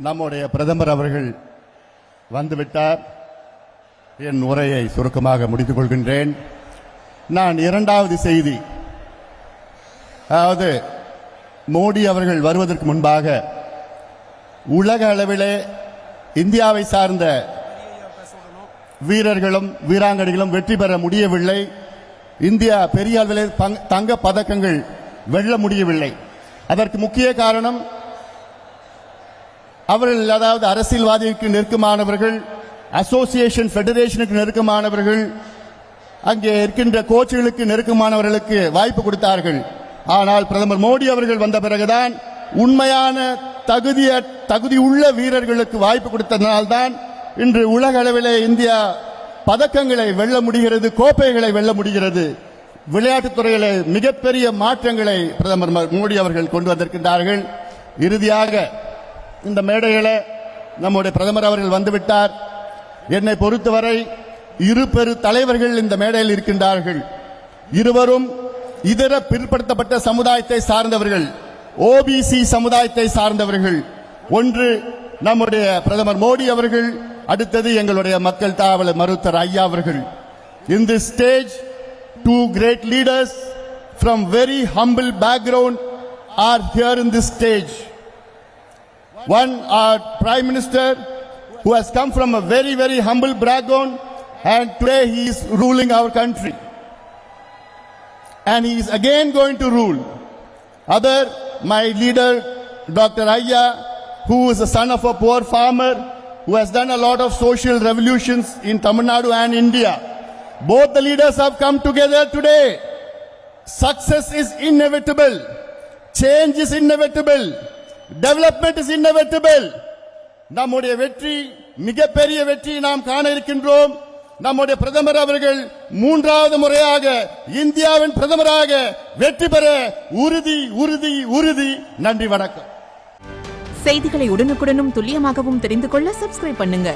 நம்முடைய பிரதமர் அவர்கள் வந்துவிட்டார். என் உரையை சுருக்கமாக முடித்துக் கொள்கின்றேன். நான் இரண்டாவது செய்தி, அதாவது மோடி அவர்கள் வருவதற்கு முன்பாக உலக அளவிலே இந்தியாவை சார்ந்த வீரர்களும் வீராங்கனைகளும் வெற்றி பெற முடியவில்லை. இந்தியா பெரிய அளவிலே தங்க பதக்கங்கள் வெல்ல முடியவில்லை. அதற்கு முக்கிய காரணம் அவர்கள், அதாவது அரசியல்வாதிக்கு நெருக்கமானவர்கள், அசோசியேஷன் ஃபெடரேஷனுக்கு நெருக்கமானவர்கள், அங்கே இருக்கின்ற கோச்சுகளுக்கு நெருக்கமானவர்களுக்கு வாய்ப்பு கொடுத்தார்கள். ஆனால் பிரதமர் மோடி அவர்கள் வந்த பிறகுதான் உண்மையான தகுதி உள்ள வீரர்களுக்கு வாய்ப்பு கொடுத்ததனால்தான் இன்று உலக அளவிலே இந்தியா பதக்கங்களை வெல்ல முடிகிறது, கோப்பைகளை வெல்ல முடிகிறது. விளையாட்டுத் துறையிலே மிகப்பெரிய மாற்றங்களை பிரதமர் மோடி அவர்கள் கொண்டு வந்திருக்கின்றார்கள். இறுதியாக இந்த மேடையில நம்முடைய பிரதமர் அவர்கள் வந்துவிட்டார். என்னை பொறுத்தவரை இரு பெரு தலைவர்கள் இந்த மேடையில் இருக்கின்றார்கள். இருவரும் இதர பிற்படுத்தப்பட்ட சமுதாயத்தை சார்ந்தவர்கள், ஓபிசி சமுதாயத்தை சார்ந்தவர்கள். ஒன்று நம்முடைய பிரதமர் மோடி அவர்கள், அடுத்தது எங்களுடைய மக்கள் தாவலர் மருத்துவர் ஐயா அவர்கள். In this stage, two great leaders from very humble background are here in this stage. One, our Prime Minister, who has come from a very, very humble background, and today he is ruling our country. And he is again going to rule. Other, my leader, Dr. Ayya, who is the son of a poor farmer, who has done a lot of social revolutions in Tamil Nadu and India. Both the leaders have come together today. Success is inevitable. Change is inevitable. Development is inevitable. நம்முடைய வெற்றி மிகப்பெரிய வெற்றி நாம் காண இருக்கின்றோம். நம்முடைய பிரதமர் அவர்கள் மூன்றாவது முறையாக இந்தியாவின் பிரதமராக வெற்றி பெற உறுதி உறுதி உறுதி. நன்றி, வணக்கம். செய்திகளை உடனுக்குடனும் துல்லியமாகவும் தெரிந்து கொள்ள சப்ஸ்கிரைப் பண்ணுங்க.